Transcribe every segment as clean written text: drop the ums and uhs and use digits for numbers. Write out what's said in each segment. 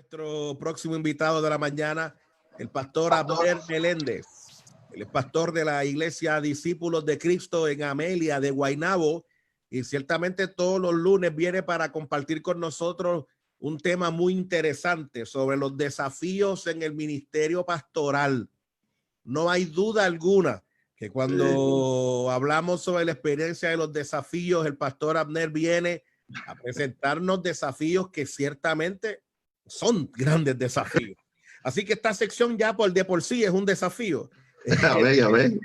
Nuestro próximo invitado de la mañana, el pastor Abner Meléndez. Él es pastor de la iglesia Discípulos de Cristo en Amelia de Guaynabo y ciertamente todos los lunes viene para compartir con nosotros un tema muy interesante sobre los desafíos en el ministerio pastoral. No hay duda alguna que cuando hablamos sobre la experiencia de los desafíos, el pastor Abner viene a presentarnos desafíos que ciertamente son grandes desafíos. Así que esta sección ya de por sí es un desafío. Amén.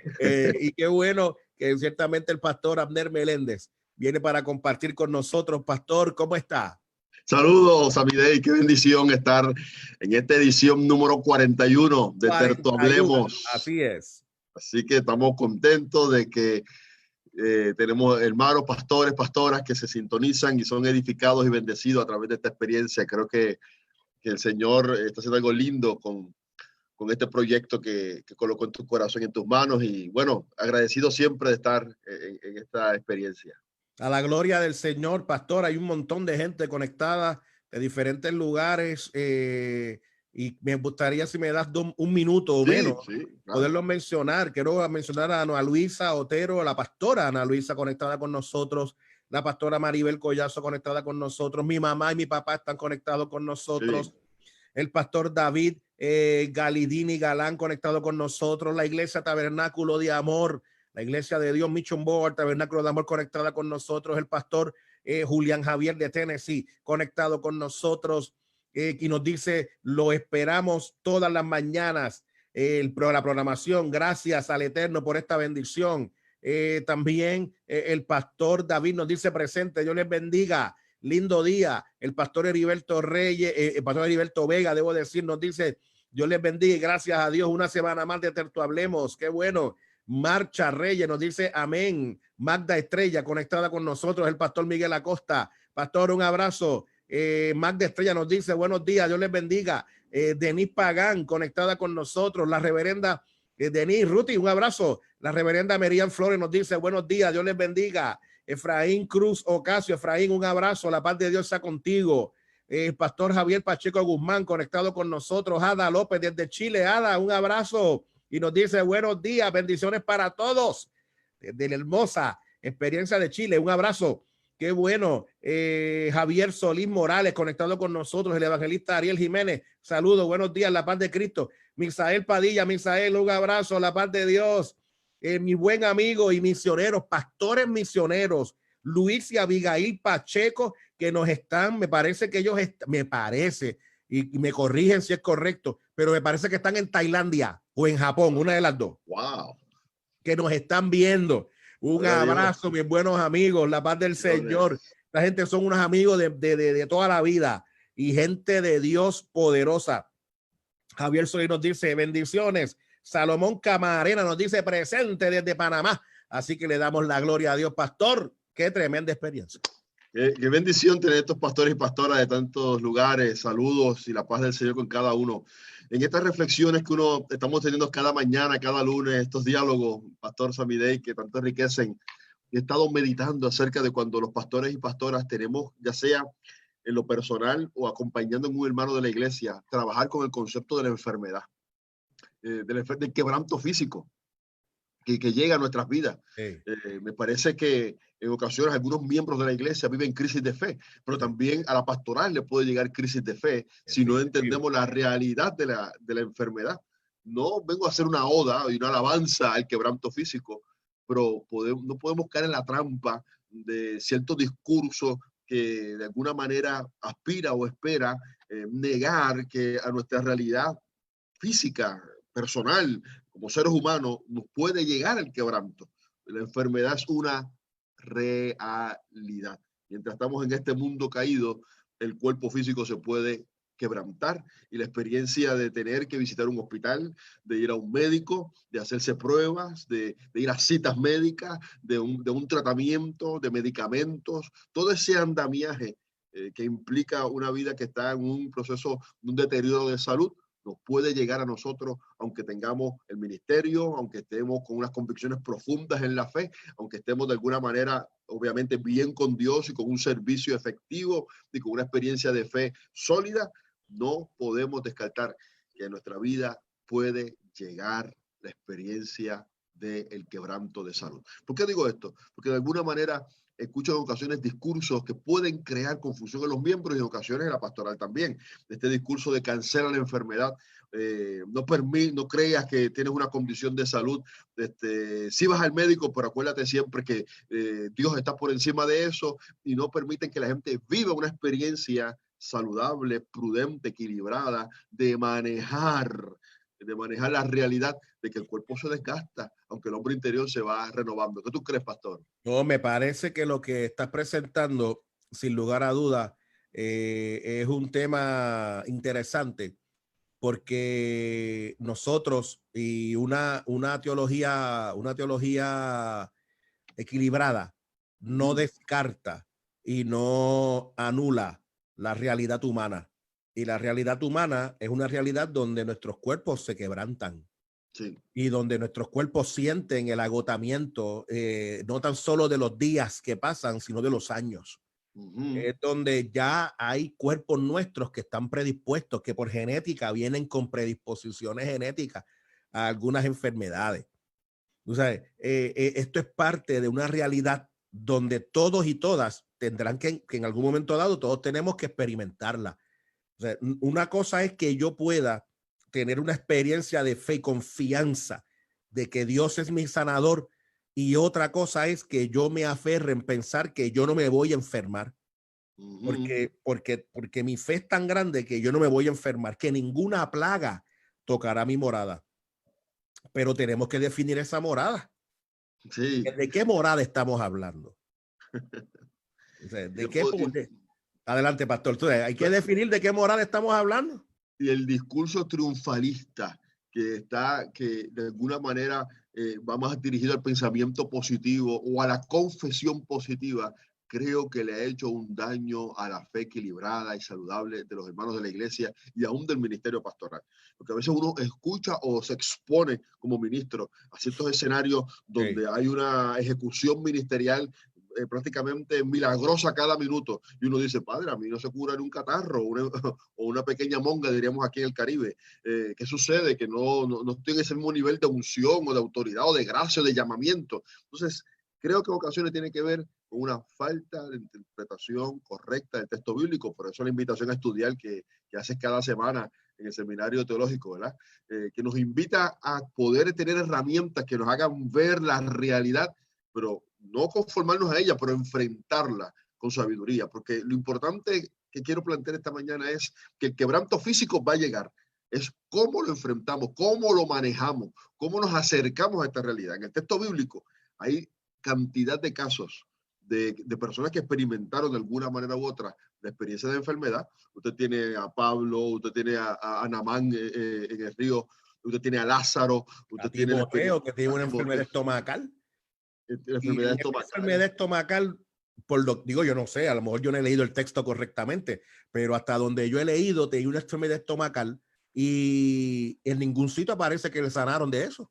Y qué bueno que ciertamente el pastor Abner Meléndez viene para compartir con nosotros. Pastor, ¿cómo está? Saludos, Amidei. Qué bendición estar en esta edición número 41 de 41, Terto Hablemos. Así es. Así que estamos contentos de que tenemos hermanos, pastores, pastoras que se sintonizan y son edificados y bendecidos a través de esta experiencia. Creo que el Señor está haciendo algo lindo con este proyecto que colocó en tu corazón y en tus manos. Y bueno, agradecido siempre de estar en esta experiencia. A la gloria del Señor, pastor. Hay un montón de gente conectada de diferentes lugares y me gustaría si me das un minuto o menos claro, poderlo mencionar. Quiero mencionar a Ana Luisa Otero, la pastora Ana Luisa conectada con nosotros, la pastora Maribel Collazo conectada con nosotros, mi mamá y mi papá están conectados con nosotros, el pastor David Galidini Galán conectado con nosotros, la iglesia Tabernáculo de Amor, la iglesia de Dios Mission Board, Tabernáculo de Amor conectada con nosotros, el pastor Julián Javier de Tennessee conectado con nosotros, y nos dice, lo esperamos todas las mañanas, la programación, gracias al Eterno por esta bendición. También el pastor David nos dice presente, Dios les bendiga, lindo día. El pastor Heriberto Reyes, el pastor Heriberto Vega, debo decir, nos dice, Dios les bendiga y gracias a Dios, una semana más de Terto Hablemos, qué bueno. Marcha Reyes nos dice amén. Magda Estrella conectada con nosotros, el pastor Miguel Acosta. Pastor, un abrazo. Magda Estrella nos dice buenos días, Dios les bendiga. Denise Pagán conectada con nosotros, la reverenda Denise Ruti, un abrazo. La reverenda Merian Flores nos dice buenos días, Dios les bendiga. Efraín Cruz Ocasio, Efraín, un abrazo, la paz de Dios sea contigo. Pastor Javier Pacheco Guzmán conectado con nosotros. Ada López desde Chile, Ada, un abrazo. Y nos dice buenos días, bendiciones para todos desde la hermosa experiencia de Chile, un abrazo, qué bueno. Javier Solís Morales conectado con nosotros, el evangelista Ariel Jiménez, saludos, buenos días, la paz de Cristo. Misael Padilla, Misael, un abrazo, la paz de Dios. Mi buen amigo y misioneros, pastores misioneros, Luis y Abigail Pacheco, que nos están, me parece que ellos, me parece, y me corrigen si es correcto, pero me parece que están en Tailandia o en Japón, una de las dos. Wow. Que nos están viendo. Un abrazo, mis buenos amigos, la paz del Señor. La gente son unos amigos de toda la vida y gente de Dios poderosa. Javier Solís nos dice bendiciones. Salomón Camarena nos dice presente desde Panamá. Así que le damos la gloria a Dios, pastor. Qué tremenda experiencia. Qué bendición tener estos pastores y pastoras de tantos lugares. Saludos y la paz del Señor con cada uno. En estas reflexiones que estamos teniendo cada mañana, cada lunes, estos diálogos, Pastor Samidei, que tanto enriquecen, he estado meditando acerca de cuando los pastores y pastoras tenemos, ya sea en lo personal o acompañando a un hermano de la iglesia, trabajar con el concepto de la enfermedad, del quebranto físico que llega a nuestras vidas. Me parece que en ocasiones algunos miembros de la iglesia viven crisis de fe, pero también a la pastoral le puede llegar crisis de fe si no entendemos la realidad de la enfermedad. No vengo a hacer una oda y una alabanza al quebranto físico, pero no podemos caer en la trampa de ciertos discursos que de alguna manera aspira o espera negar que a nuestra realidad física, personal, como seres humanos, nos puede llegar el quebranto. La enfermedad es una realidad. Mientras estamos en este mundo caído, el cuerpo físico se puede quebrantar y la experiencia de tener que visitar un hospital, de ir a un médico, de hacerse pruebas, de ir a citas médicas, de un tratamiento, de medicamentos, todo ese andamiaje que implica una vida que está en un proceso de un deterioro de salud, nos puede llegar a nosotros, aunque tengamos el ministerio, aunque estemos con unas convicciones profundas en la fe, aunque estemos de alguna manera, obviamente, bien con Dios y con un servicio efectivo y con una experiencia de fe sólida, no podemos descartar que en nuestra vida puede llegar la experiencia del quebranto de salud. ¿Por qué digo esto? Porque de alguna manera escucho en ocasiones discursos que pueden crear confusión en los miembros y en ocasiones en la pastoral también. Este discurso de cancela la enfermedad, no creas que tienes una condición de salud. Si vas al médico, pero acuérdate siempre que Dios está por encima de eso, y no permiten que la gente viva una experiencia saludable, prudente, equilibrada, de manejar la realidad de que el cuerpo se desgasta, aunque el hombre interior se va renovando. ¿Qué tú crees, pastor? No, me parece que lo que estás presentando, sin lugar a duda, es un tema interesante, porque nosotros y una teología equilibrada no descarta y no anula la realidad humana. Y la realidad humana es una realidad donde nuestros cuerpos se quebrantan. Sí. Y donde nuestros cuerpos sienten el agotamiento, no tan solo de los días que pasan, sino de los años. Es donde ya hay cuerpos nuestros que están predispuestos, que por genética vienen con predisposiciones genéticas a algunas enfermedades. O sea, esto es parte de una realidad donde todos y todas tendrán que en algún momento dado, todos tenemos que experimentarla. O sea, una cosa es que yo pueda tener una experiencia de fe y confianza de que Dios es mi sanador, y otra cosa es que yo me aferre en pensar que yo no me voy a enfermar, porque mi fe es tan grande que yo no me voy a enfermar, que ninguna plaga tocará mi morada. Pero tenemos que definir esa morada. Sí. ¿De qué morada estamos hablando? O sea, adelante, pastor. Hay que definir de qué morada estamos hablando. Y el discurso triunfalista que de alguna manera va más dirigido al pensamiento positivo o a la confesión positiva, creo que le ha hecho un daño a la fe equilibrada y saludable de los hermanos de la iglesia y aún del ministerio pastoral. Porque a veces uno escucha o se expone como ministro a ciertos escenarios donde hay una ejecución ministerial prácticamente milagrosa cada minuto, y uno dice, padre, a mí no se cura en un catarro o una pequeña monga, diríamos aquí en el Caribe. ¿Qué sucede? Que no estoy en ese mismo nivel de unción o de autoridad o de gracia o de llamamiento. Entonces, creo que en ocasiones tiene que ver con una falta de interpretación correcta del texto bíblico. Por eso la invitación a estudiar que haces cada semana en el seminario teológico, ¿verdad? Que nos invita a poder tener herramientas que nos hagan ver la realidad, pero no conformarnos a ella, pero enfrentarla con sabiduría, porque lo importante que quiero plantear esta mañana es que el quebranto físico va a llegar, es cómo lo enfrentamos, cómo lo manejamos, cómo nos acercamos a esta realidad. En el texto bíblico hay cantidad de casos de personas que experimentaron de alguna manera u otra la experiencia de enfermedad. Usted tiene a Pablo, usted tiene a Naamán en el río, usted tiene a Lázaro, usted tiene a Timoteo, que tiene una enfermedad estomacal. La enfermedad estomacal, digo, yo no sé, a lo mejor yo no he leído el texto correctamente, pero hasta donde yo he leído, tenía una enfermedad estomacal y en ningún sitio aparece que le sanaron de eso.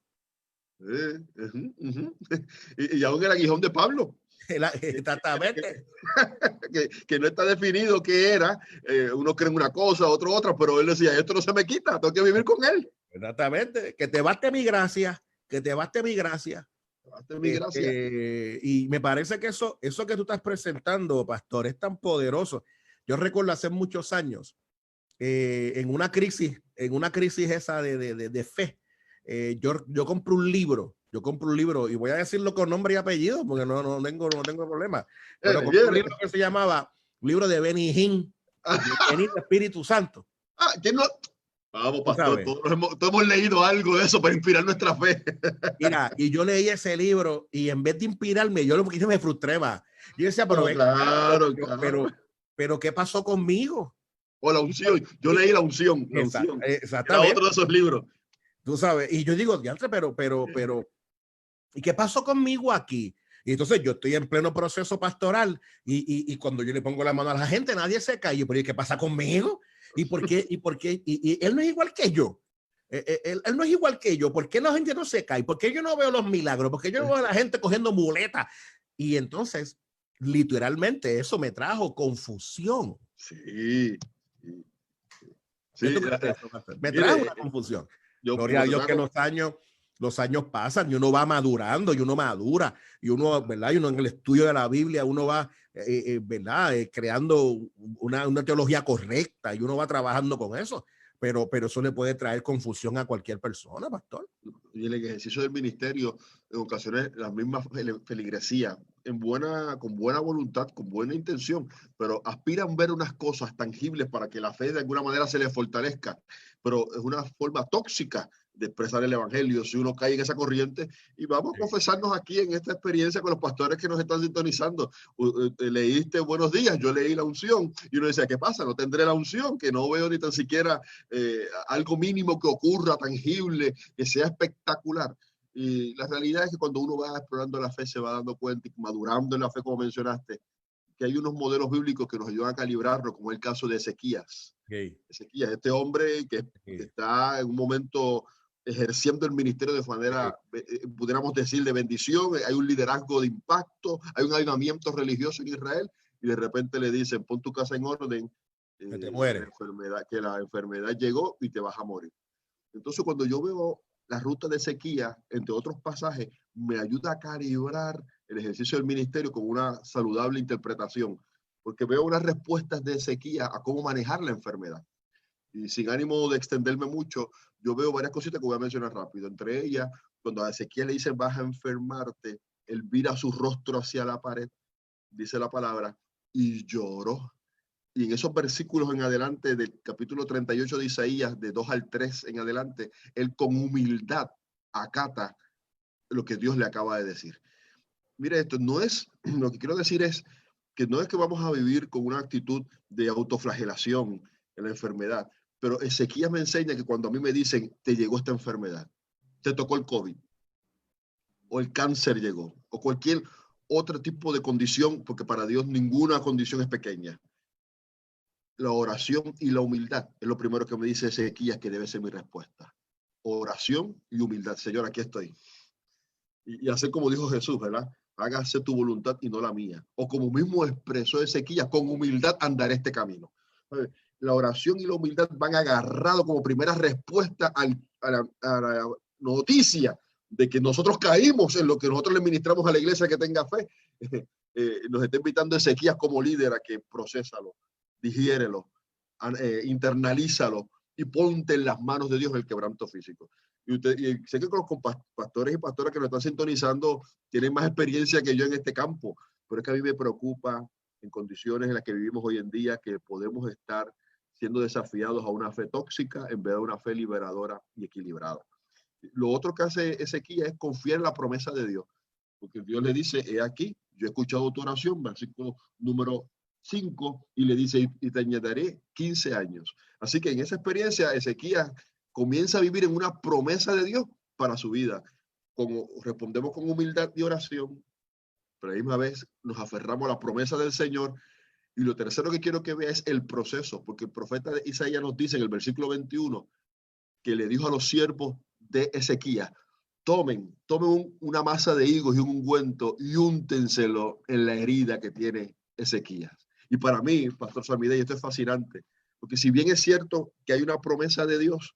Y aún el aguijón de Pablo. Exactamente. que no está definido qué era. Uno cree en una cosa, otro otra, pero él decía, esto no se me quita, tengo que vivir con él. Exactamente. Que te baste mi gracia, que te baste mi gracia. Y me parece que eso que tú estás presentando, pastor, es tan poderoso. Yo recuerdo hace muchos años, en una crisis esa de fe, yo compré un libro. Y voy a decirlo con nombre y apellido porque no tengo problema. Pero compré un libro que se llamaba libro de Benny Hinn, Benny Espíritu Santo. ¿Quién no? Vamos, pastor, todos hemos leído algo de eso para inspirar nuestra fe. Mira, y yo leí ese libro y en vez de inspirarme, yo me frustré más. Yo decía, pero, pero ¿qué pasó conmigo? O la unción. Yo leí la unción. Exactamente. Era otro de esos libros. Tú sabes, y yo digo, pero, ¿y qué pasó conmigo aquí? Y entonces yo estoy en pleno proceso pastoral y cuando yo le pongo la mano a la gente, nadie se cae. Pero ¿y qué pasa conmigo? ¿Y por qué? Y él no es igual que yo. Él no es igual que yo. ¿Por qué la gente no se cae? ¿Por qué yo no veo los milagros? ¿Por qué yo no veo a la gente cogiendo muletas? Y entonces, literalmente, eso me trajo confusión. Sí. Sí, me trae una confusión. Gloria a Dios que los años pasan y uno va madurando y uno madura y uno, ¿verdad? Y uno en el estudio de la Biblia, uno va, ¿verdad? Creando una teología correcta y uno va trabajando con eso. Pero eso le puede traer confusión a cualquier persona, pastor. Y el ejercicio del ministerio, en ocasiones, la misma feligresía, con buena voluntad, con buena intención, pero aspiran a ver unas cosas tangibles para que la fe de alguna manera se les fortalezca, pero es una forma tóxica de expresar el evangelio si uno cae en esa corriente. Y vamos a confesarnos aquí en esta experiencia con los pastores que nos están sintonizando. Leíste buenos días, yo leí la unción y uno decía, ¿qué pasa? No tendré la unción, que no veo ni tan siquiera algo mínimo que ocurra, tangible, que sea espectacular. Y la realidad es que cuando uno va explorando la fe se va dando cuenta y madurando en la fe, como mencionaste, que hay unos modelos bíblicos que nos ayudan a calibrarlo, como el caso de Ezequías. Ezequías, este hombre que está en un momento ejerciendo el ministerio de manera, pudiéramos decir, de bendición. Hay un liderazgo de impacto, hay un avivamiento religioso en Israel, y de repente le dicen, pon tu casa en orden, que te mueres. que la enfermedad llegó y te vas a morir. Entonces, cuando yo veo la ruta de Ezequías, entre otros pasajes, me ayuda a calibrar el ejercicio del ministerio con una saludable interpretación, porque veo unas respuestas de Ezequías a cómo manejar la enfermedad. Y sin ánimo de extenderme mucho, yo veo varias cositas que voy a mencionar rápido. Entre ellas, cuando a Ezequiel le dicen vas a enfermarte, él vira su rostro hacia la pared, dice la palabra, y lloró. Y en esos versículos en adelante del capítulo 38 de Isaías, de 2 al 3 en adelante, él con humildad acata lo que Dios le acaba de decir. Mire, esto no es, lo que quiero decir es que no es que vamos a vivir con una actitud de autoflagelación en la enfermedad, pero Ezequías me enseña que cuando a mí me dicen, te llegó esta enfermedad, te tocó el COVID, o el cáncer llegó, o cualquier otro tipo de condición, porque para Dios ninguna condición es pequeña. La oración y la humildad es lo primero que me dice Ezequías que debe ser mi respuesta. Oración y humildad. Señor, aquí estoy. Y hacer como dijo Jesús, ¿verdad? Hágase tu voluntad y no la mía. O como mismo expresó Ezequías, con humildad andaré este camino. La oración y la humildad van agarrados como primera respuesta a la noticia de que nosotros caímos en lo que nosotros le ministramos a la iglesia que tenga fe. Nos está invitando Ezequías como líder a que procésalo, digiérelo, internalízalo y ponte en las manos de Dios el quebranto físico. Y sé que con pastores y pastoras que nos están sintonizando tienen más experiencia que yo en este campo, pero es que a mí me preocupa en condiciones en las que vivimos hoy en día que podemos estar siendo desafiados a una fe tóxica en vez de una fe liberadora y equilibrada. Lo otro que hace Ezequías es confiar en la promesa de Dios, porque Dios le dice, he aquí, yo he escuchado tu oración, versículo número 5, y le dice, y te añadiré 15 años. Así que en esa experiencia, Ezequías comienza a vivir en una promesa de Dios para su vida. Como respondemos con humildad y oración, pero a la misma vez nos aferramos a la promesa del Señor. Y lo tercero que quiero que vea es el proceso, porque el profeta de Isaías nos dice en el versículo 21 que le dijo a los siervos de Ezequías, tomen una masa de higos y un ungüento y úntenselo en la herida que tiene Ezequías. Y para mí, Pastor Samidei, esto es fascinante, porque si bien es cierto que hay una promesa de Dios,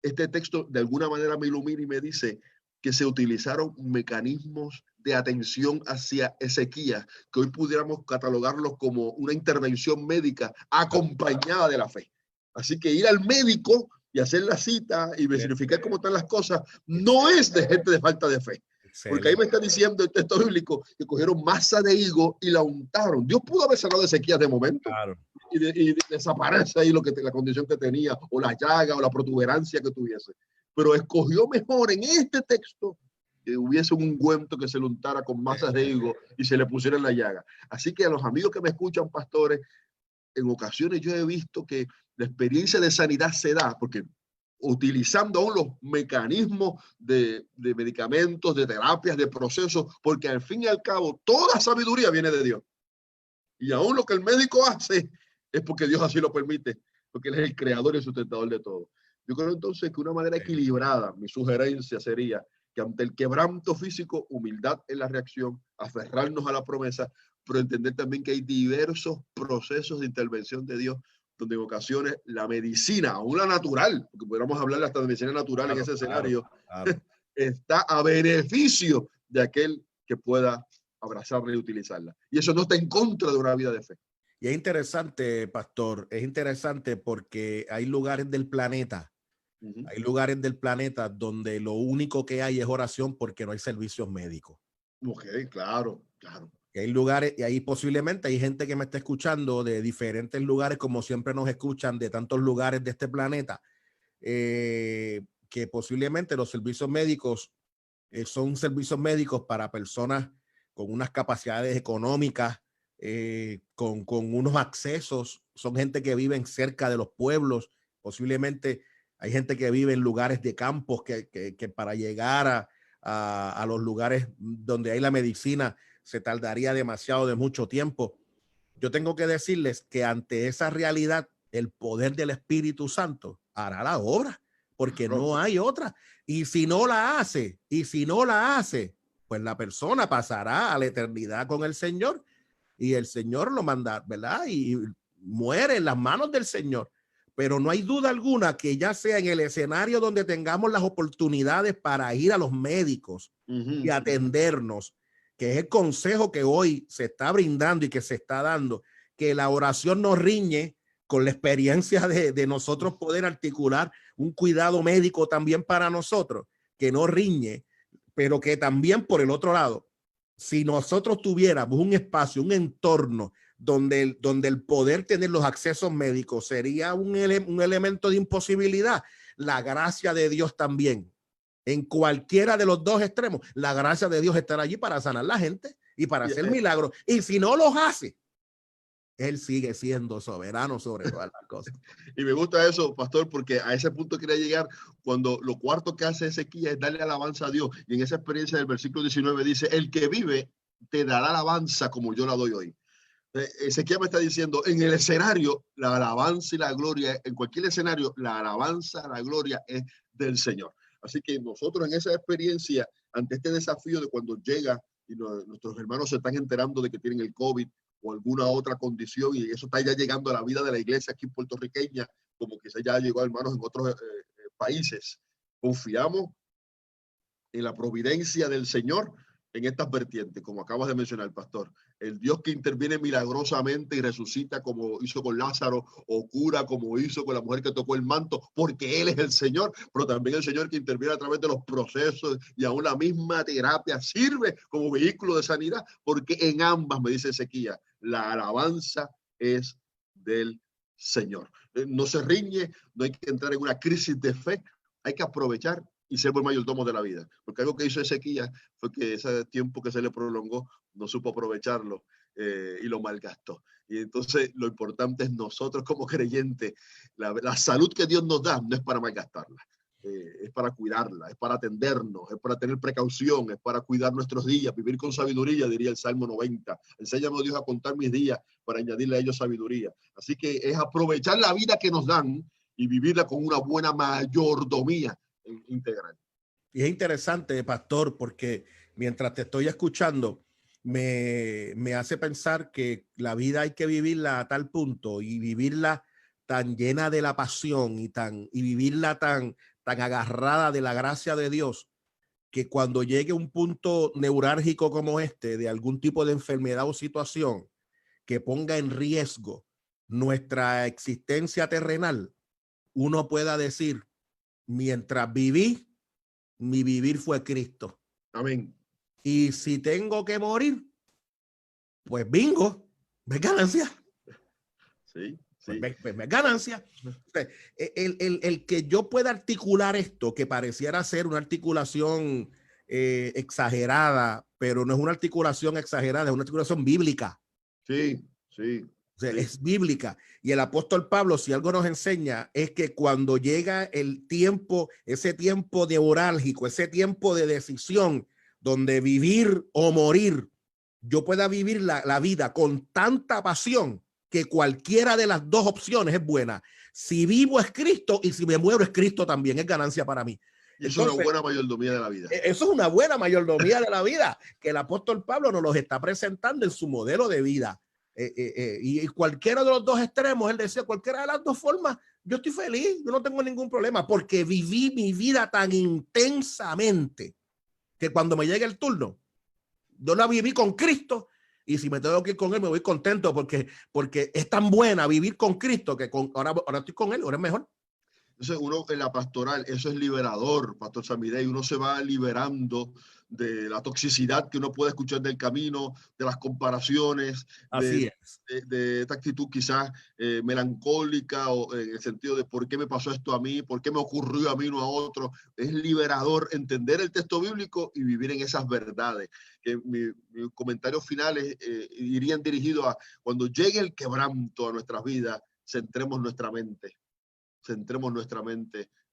este texto de alguna manera me ilumina y me dice que se utilizaron mecanismos de atención hacia Ezequías, que hoy pudiéramos catalogarlos como una intervención médica acompañada de la fe. Así que ir al médico y hacer la cita y verificar cómo están las cosas no es de gente de falta de fe. Porque ahí me está diciendo el texto bíblico que cogieron masa de higo y la untaron. Dios pudo haber sanado a Ezequías de momento. Claro. Y desaparece ahí la condición que tenía, o la llaga, o la protuberancia que tuviese. Pero escogió mejor en este texto que hubiese un ungüento que se le untara con masas de higo y se le pusiera en la llaga. Así que a los amigos que me escuchan, pastores, en ocasiones yo he visto que la experiencia de sanidad se da porque utilizando aún los mecanismos de medicamentos, de terapias, de procesos, porque al fin y al cabo toda sabiduría viene de Dios. Y aún lo que el médico hace es porque Dios así lo permite, porque Él es el creador y el sustentador de todo. Yo creo entonces que una manera equilibrada, mi sugerencia sería que ante el quebranto físico, humildad en la reacción, aferrarnos a la promesa, pero entender también que hay diversos procesos de intervención de Dios donde en ocasiones la medicina, aún la natural, porque podríamos hablar hasta de medicina natural en ese escenario, está a beneficio de aquel que pueda abrazarla y utilizarla. Y eso no está en contra de una vida de fe. Y es interesante, pastor, es interesante porque hay lugares del planeta, hay lugares del planeta donde lo único que hay es oración porque no hay servicios médicos. Ok, claro, claro. Y hay lugares, y ahí posiblemente hay gente que me está escuchando de diferentes lugares, como siempre nos escuchan, de tantos lugares de este planeta, que posiblemente los servicios médicos son servicios médicos para personas con unas capacidades económicas, con unos accesos. Son gente que viven cerca de los pueblos. Posiblemente hay gente que vive en lugares de campos que para llegar a los lugares donde hay la medicina se tardaría demasiado de mucho tiempo. Yo tengo que decirles que ante esa realidad, el poder del Espíritu Santo hará la obra, porque no hay otra. Y si no la hace, pues la persona pasará a la eternidad con el Señor y el Señor lo manda, ¿verdad? Y muere en las manos del Señor. Pero no hay duda alguna que ya sea en el escenario donde tengamos las oportunidades para ir a los médicos y atendernos, que es el consejo que hoy se está brindando y que se está dando, que la oración nos riñe con la experiencia de nosotros poder articular un cuidado médico también para nosotros, que no riñe, pero que también por el otro lado, si nosotros tuviéramos un espacio, un entorno donde el poder tener los accesos médicos sería un elemento de imposibilidad, la gracia de Dios también. En cualquiera de los dos extremos, la gracia de Dios estará allí para sanar la gente y para hacer milagros. Y si no los hace, Él sigue siendo soberano sobre todas las cosas. Y me gusta eso, pastor, porque a ese punto quería llegar cuando lo cuarto que hace Ezequiel es darle alabanza a Dios. Y en esa experiencia del versículo 19 dice, el que vive te dará alabanza como yo la doy hoy. Ezequiel me está diciendo, en el escenario, la alabanza y la gloria, en cualquier escenario, la alabanza, la gloria es del Señor. Así que nosotros en esa experiencia, ante este desafío de cuando llega y nuestros hermanos se están enterando de que tienen el COVID o alguna otra condición, y eso está ya llegando a la vida de la iglesia aquí puertorriqueña, como quizás ya llegó a hermanos en otros países, confiamos en la providencia del Señor en estas vertientes, como acabas de mencionar, pastor. El Dios que interviene milagrosamente y resucita como hizo con Lázaro, o cura como hizo con la mujer que tocó el manto, porque Él es el Señor, pero también el Señor que interviene a través de los procesos y aún la misma terapia sirve como vehículo de sanidad, porque en ambas, me dice Ezequiel, la alabanza es del Señor. No se riñe, no hay que entrar en una crisis de fe, hay que aprovechar y ser buen mayordomo de la vida. Porque algo que hizo Ezequiel fue que ese tiempo que se le prolongó no supo aprovecharlo y lo malgastó. Y entonces lo importante es nosotros como creyentes, la salud que Dios nos da no es para malgastarla, es para cuidarla, es para atendernos, es para tener precaución, es para cuidar nuestros días, vivir con sabiduría, diría el Salmo 90. Enséñame, Dios, a contar mis días para añadirle a ellos sabiduría. Así que es aprovechar la vida que nos dan y vivirla con una buena mayordomía integral. Y es interesante, pastor, porque mientras te estoy escuchando, me hace pensar que la vida hay que vivirla a tal punto y vivirla tan llena de la pasión y vivirla tan agarrada de la gracia de Dios, que cuando llegue un punto neurálgico como este, de algún tipo de enfermedad o situación que ponga en riesgo nuestra existencia terrenal, uno pueda decir, mientras viví, mi vivir fue Cristo. Amén. Y si tengo que morir, pues bingo, me ganancia. Sí, sí. Me ganancia. El que yo pueda articular esto, que pareciera ser una articulación exagerada, pero no es una articulación exagerada, es una articulación bíblica. Sí, sí. O sea, sí, es bíblica. Y el apóstol Pablo, si algo nos enseña, es que cuando llega el tiempo, ese tiempo neurálgico, ese tiempo de decisión, donde vivir o morir, yo pueda vivir la vida con tanta pasión que cualquiera de las dos opciones es buena. Si vivo es Cristo y si me muero es Cristo también, es ganancia para mí. Y eso es una buena mayordomía de la vida. Eso es una buena mayordomía de la vida que el apóstol Pablo nos los está presentando en su modelo de vida. Y cualquiera de los dos extremos, él decía, cualquiera de las dos formas, yo estoy feliz, yo no tengo ningún problema, porque viví mi vida tan intensamente que cuando me llegue el turno, yo la viví con Cristo, y si me tengo que ir con él, me voy contento, porque es tan buena vivir con Cristo que ahora estoy con él, ahora es mejor. Entonces uno en la pastoral, eso es liberador, Pastor Samidei, uno se va liberando de la toxicidad que uno puede escuchar del camino, de las comparaciones, Así es. de esta actitud quizás melancólica, o en el sentido de por qué me pasó esto a mí, por qué me ocurrió a mí, no a otro. Es liberador entender el texto bíblico y vivir en esas verdades. Que mis comentarios finales irían dirigidos a cuando llegue el quebranto a nuestras vidas, centremos nuestra mente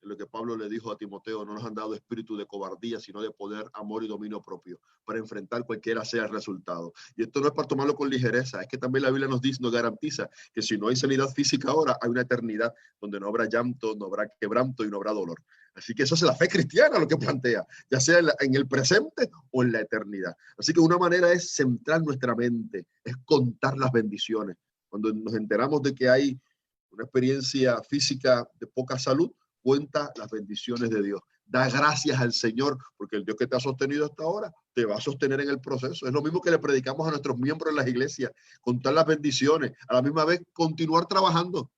en lo que Pablo le dijo a Timoteo: no nos han dado espíritu de cobardía, sino de poder, amor y dominio propio, para enfrentar cualquiera sea el resultado. Y esto no es para tomarlo con ligereza, es que también la Biblia nos dice, nos garantiza que si no hay sanidad física ahora, hay una eternidad donde no habrá llanto, no habrá quebranto y no habrá dolor. Así que eso es la fe cristiana lo que plantea, ya sea en el presente o en la eternidad. Así que una manera es centrar nuestra mente, es contar las bendiciones. Cuando nos enteramos de que hay una experiencia física de poca salud, cuenta las bendiciones de Dios. Da gracias al Señor, porque el Dios que te ha sostenido hasta ahora te va a sostener en el proceso. Es lo mismo que le predicamos a nuestros miembros en las iglesias: contar las bendiciones, a la misma vez continuar trabajando.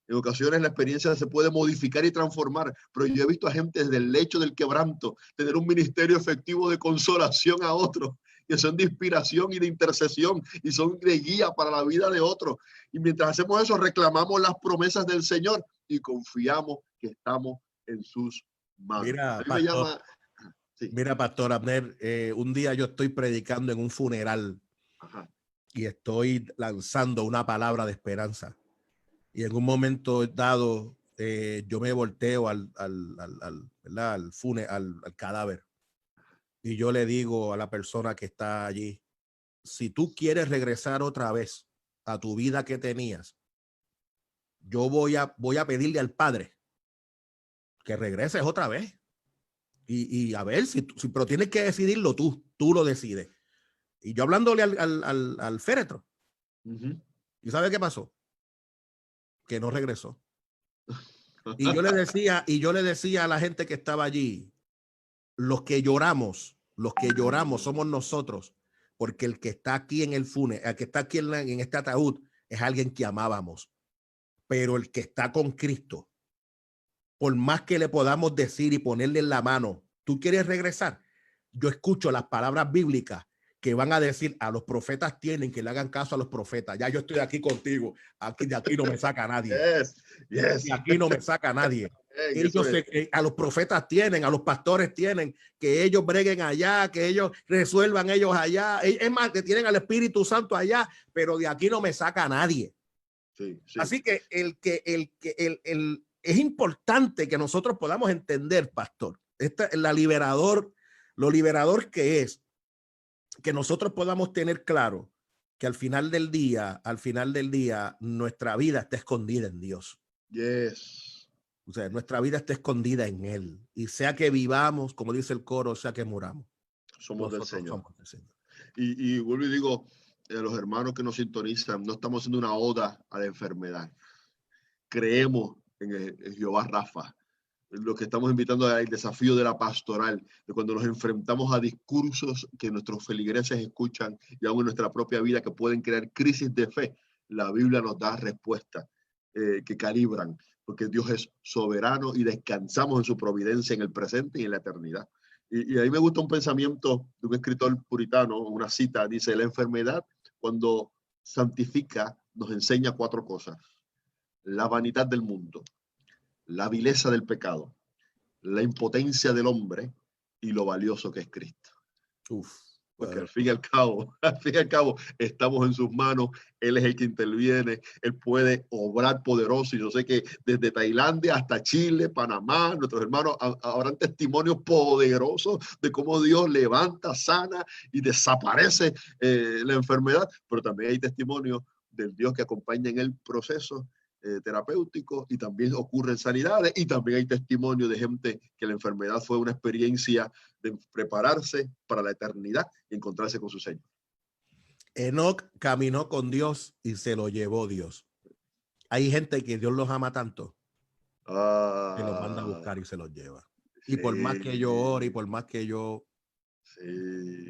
En ocasiones la experiencia se puede modificar y transformar, pero yo he visto a gente desde el lecho del quebranto tener un ministerio efectivo de consolación a otros, que son de inspiración y de intercesión y son de guía para la vida de otros. Y mientras hacemos eso, reclamamos las promesas del Señor y confiamos que estamos en sus manos. Mira, A mí pastor, me llama... Sí. mira, Pastor Abner, un día yo estoy predicando en un funeral. Ajá. Y estoy lanzando una palabra de esperanza. Y en un momento dado, yo me volteo al cadáver, y yo le digo a la persona que está allí: si tú quieres regresar otra vez a tu vida que tenías, yo voy a pedirle al Padre que regreses otra vez, y a ver pero tienes que decidirlo tú lo decides. Y yo hablándole al féretro. ¿Y sabe qué pasó? Que no regresó. Y yo le decía a la gente que estaba allí: los que lloramos somos nosotros, porque el que está aquí en el funeral, el que está aquí en este ataúd, es alguien que amábamos. Pero el que está con Cristo, por más que le podamos decir y ponerle en la mano, ¿tú quieres regresar? Yo escucho las palabras bíblicas que van a decir: a los profetas tienen que le hagan caso a los profetas. Ya yo estoy aquí contigo. De aquí no me saca nadie. Yes. De aquí no me saca nadie. A los profetas tienen, a los pastores tienen, que ellos breguen allá, que ellos resuelvan ellos allá. Es más, que tienen al Espíritu Santo allá, pero de aquí no me saca nadie. Sí. Así que es importante que nosotros podamos entender, pastor, lo liberador que es, que nosotros podamos tener claro que al final del día, nuestra vida está escondida en Dios. Yes. O sea, nuestra vida está escondida en Él. Y sea que vivamos, como dice el coro, sea que muramos, somos del Señor. Y vuelvo y digo, los hermanos que nos sintonizan, no estamos haciendo una oda a la enfermedad. Creemos en Jehová Rafa. Lo que estamos invitando al desafío de la pastoral, de cuando nos enfrentamos a discursos que nuestros feligreses escuchan y aún en nuestra propia vida, que pueden crear crisis de fe. La Biblia nos da respuestas que calibran, porque Dios es soberano y descansamos en su providencia en el presente y en la eternidad. Y a mí me gusta un pensamiento de un escritor puritano, una cita, dice: la enfermedad, cuando santifica, nos enseña 4 cosas: la vanidad del mundo, la vileza del pecado, la impotencia del hombre y lo valioso que es Cristo. Porque al fin y al cabo, estamos en sus manos. Él es el que interviene. Él puede obrar poderoso. Y yo sé que desde Tailandia hasta Chile, Panamá, nuestros hermanos habrán testimonios poderosos de cómo Dios levanta, sana y desaparece la enfermedad. Pero también hay testimonios del Dios que acompaña en el proceso terapéutico, y también ocurren sanidades, y también hay testimonio de gente que la enfermedad fue una experiencia de prepararse para la eternidad y encontrarse con su Señor. Enoc caminó con Dios y se lo llevó Dios. Hay gente que Dios los ama tanto que los manda a buscar y se los lleva. Y por más que yo ore y por más que yo...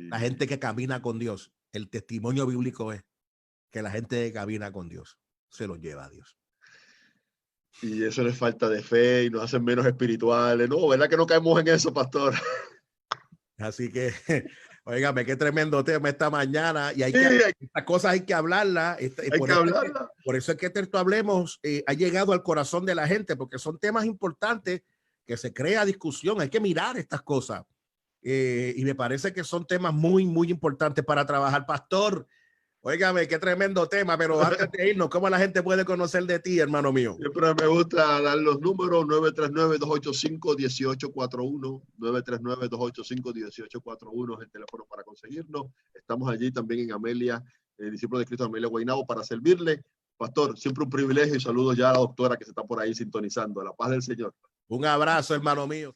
La gente que camina con Dios, el testimonio bíblico es que la gente que camina con Dios se los lleva a Dios. Y eso es falta de fe y nos hacen menos espirituales. No, ¿verdad que no caemos en eso, pastor? Así que, óigame, qué tremendo tema esta mañana. Y estas cosas hay que hablarlas. Por eso es que esto hablemos, ha llegado al corazón de la gente, porque son temas importantes que se crea discusión. Hay que mirar estas cosas. Y me parece que son temas muy, muy importantes para trabajar. Pastor, óigame, qué tremendo tema, pero antes de irnos, ¿cómo la gente puede conocer de ti, hermano mío? Siempre me gusta dar los números: 939-285-1841, 939-285-1841 es el teléfono para conseguirnos. Estamos allí también en Amelia, discípulo de Cristo Amelia Guaynabo, para servirle. Pastor, siempre un privilegio y saludos ya a la doctora que se está por ahí sintonizando. La paz del Señor. Un abrazo, hermano mío.